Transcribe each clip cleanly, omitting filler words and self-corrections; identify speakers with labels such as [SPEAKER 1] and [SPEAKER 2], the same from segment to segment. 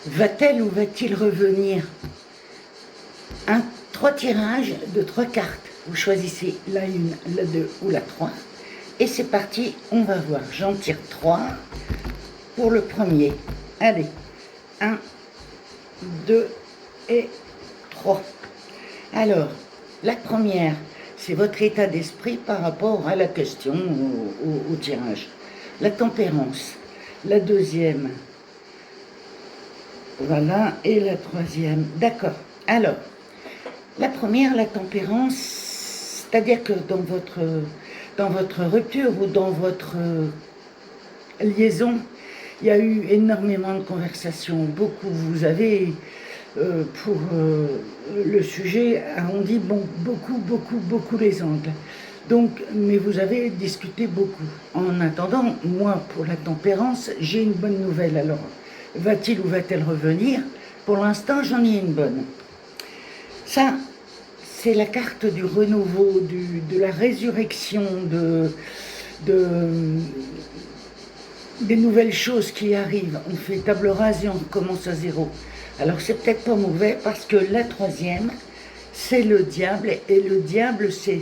[SPEAKER 1] Va-t-elle ou va-t-il revenir? Trois tirages de 3 cartes. Vous choisissez la 1, la 2 ou la 3. Et c'est parti, on va voir. J'en tire 3 pour le premier. Allez, 1, 2 et 3. Alors, la première, c'est votre état d'esprit par rapport à la question, au tirage. La tempérance. La deuxième, voilà, et la troisième. D'accord. Alors, la première, la tempérance, c'est-à-dire que dans votre rupture ou dans votre liaison, il y a eu énormément de conversations. Beaucoup, vous avez, pour le sujet, on dit bon, beaucoup les angles. Donc, mais vous avez discuté beaucoup. En attendant, moi, pour la tempérance, j'ai une bonne nouvelle. Alors, va-t-il ou va-t-elle revenir? Pour l'instant, j'en ai une bonne. Ça, c'est la carte du renouveau, de la résurrection, des nouvelles choses qui arrivent. On fait table rase et on recommence à zéro. Alors, c'est peut-être pas mauvais parce que la troisième, c'est le diable. Et le diable, c'est...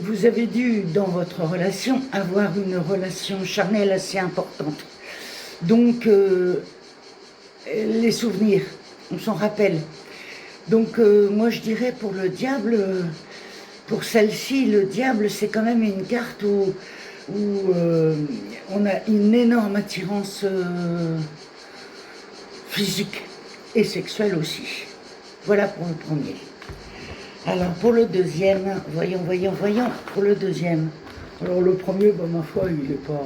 [SPEAKER 1] Vous avez dû, dans votre relation, avoir une relation charnelle assez importante. Donc, les souvenirs, on s'en rappelle. Donc, moi, je dirais pour le diable, pour celle-ci, le diable, c'est quand même une carte où on a une énorme attirance physique et sexuelle aussi. Voilà pour le premier. Alors, pour le deuxième, voyons, pour le deuxième.
[SPEAKER 2] Alors le premier, bah, ma foi, il est pas...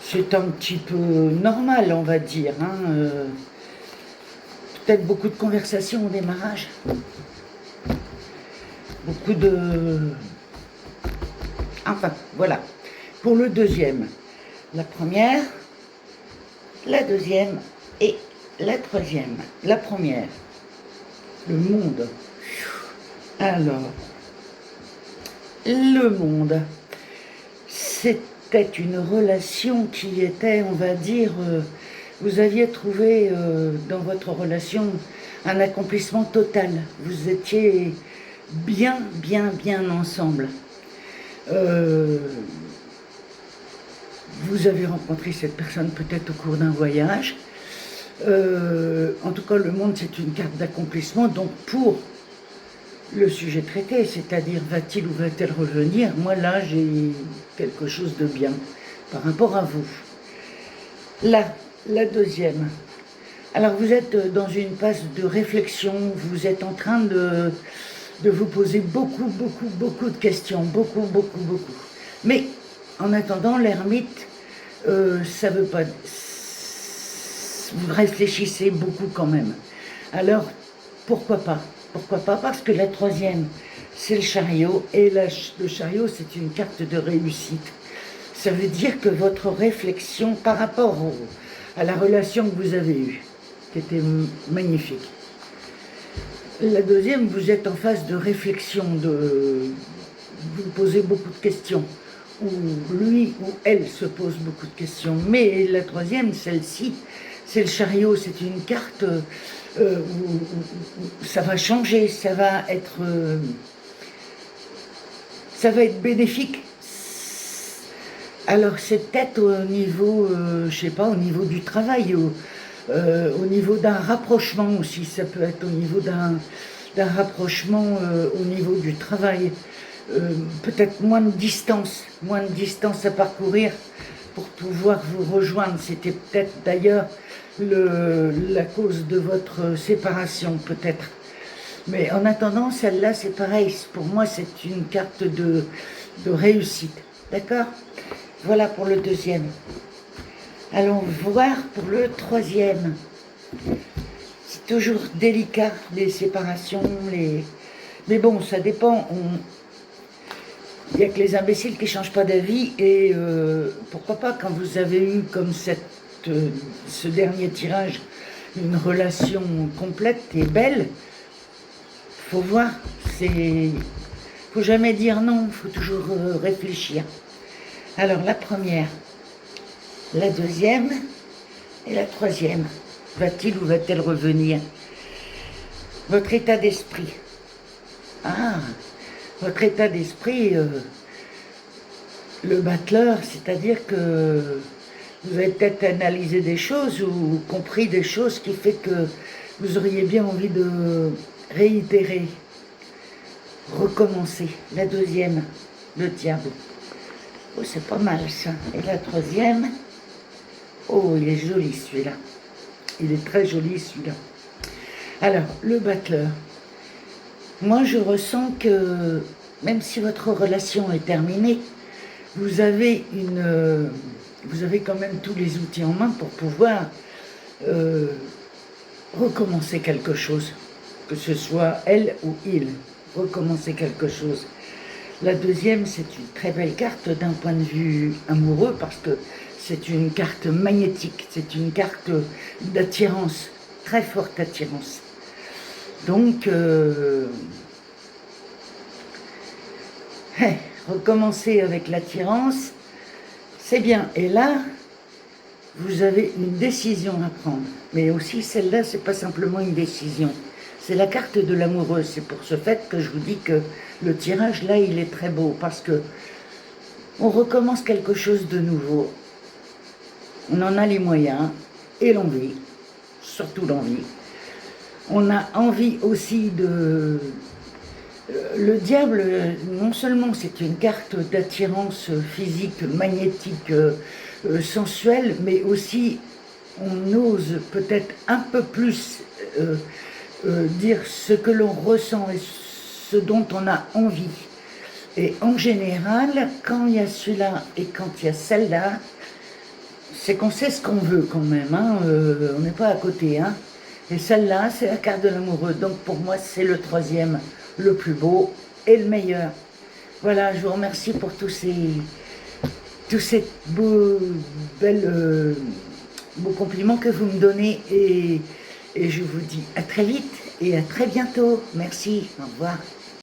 [SPEAKER 1] C'est un petit peu normal, on va dire. Hein, peut-être beaucoup de conversations au démarrage. Beaucoup de... Enfin, voilà. Pour le deuxième, la première, la deuxième et la troisième. La première, le monde. Alors, le monde, c'était une relation qui était, on va dire, vous aviez trouvé dans votre relation un accomplissement total. Vous étiez bien ensemble. Vous avez rencontré cette personne peut-être au cours d'un voyage. En tout cas, le monde, c'est une carte d'accomplissement. Donc, pour le sujet traité, c'est-à-dire va-t-il ou va-t-elle revenir, moi là j'ai quelque chose de bien par rapport à vous. Là, la deuxième. Alors vous êtes dans une phase de réflexion, vous êtes en train de vous poser beaucoup de questions, beaucoup. Mais en attendant, l'ermite, ça veut pas... Vous réfléchissez beaucoup quand même. Alors, pourquoi pas? Pourquoi pas? Parce que la troisième, c'est le chariot. Et le chariot, c'est une carte de réussite. Ça veut dire que votre réflexion par rapport à la relation que vous avez eue, qui était magnifique. La deuxième, vous êtes en phase de réflexion, vous posez beaucoup de questions. Ou lui ou elle se pose beaucoup de questions. Mais la troisième, celle-ci, c'est le chariot. C'est une carte... où ça va changer, ça va être bénéfique. Alors c'est peut-être au niveau, je sais pas, au niveau du travail, au niveau d'un rapprochement aussi, ça peut être au niveau d'un rapprochement au niveau du travail. Peut-être moins de distance à parcourir pour pouvoir vous rejoindre. C'était peut-être d'ailleurs la cause de votre séparation, peut-être. Mais en attendant, celle-là, c'est pareil. Pour moi, c'est une carte de réussite. D'accord? Voilà pour le deuxième. Allons voir pour le troisième. C'est toujours délicat, les séparations, mais bon, ça dépend. Il n'y a que les imbéciles qui ne changent pas d'avis. Et pourquoi pas, quand vous avez eu comme ce dernier tirage, une relation complète et belle, faut voir, faut jamais dire non, faut toujours réfléchir. Alors la première, la deuxième et la troisième. Va-t-il ou va-t-elle revenir? Votre état d'esprit. Ah, votre état d'esprit, le battleur, c'est-à-dire que vous avez peut-être analysé des choses ou compris des choses qui fait que vous auriez bien envie de réitérer, recommencer. La deuxième, le diable. Oh, c'est pas mal ça. Et la troisième, oh, il est joli celui-là. Il est très joli celui-là. Alors, le battleur. Moi, je ressens que même si votre relation est terminée, vous avez quand même tous les outils en main pour pouvoir recommencer quelque chose, que ce soit elle ou il, recommencer quelque chose. La deuxième, c'est une très belle carte d'un point de vue amoureux parce que c'est une carte magnétique, c'est une carte d'attirance, très forte attirance. Donc, recommencer avec l'attirance, c'est bien. Et là, vous avez une décision à prendre. Mais aussi, celle-là, c'est pas simplement une décision. C'est la carte de l'amoureux. C'est pour ce fait que je vous dis que le tirage, là, il est très beau. Parce que on recommence quelque chose de nouveau. On en a les moyens et l'envie. Surtout l'envie. On a envie aussi de... Le diable, non seulement c'est une carte d'attirance physique, magnétique, sensuelle, mais aussi on ose peut-être un peu plus dire ce que l'on ressent et ce dont on a envie. Et en général, quand il y a celui-là et quand il y a celle-là, c'est qu'on sait ce qu'on veut quand même, hein, on n'est pas à côté. Hein. Et celle-là, c'est la carte de l'amoureux. Donc pour moi, c'est le troisième, le plus beau et le meilleur. Voilà, je vous remercie pour tous ces beaux compliments que vous me donnez. Et je vous dis à très vite et à très bientôt. Merci, au revoir.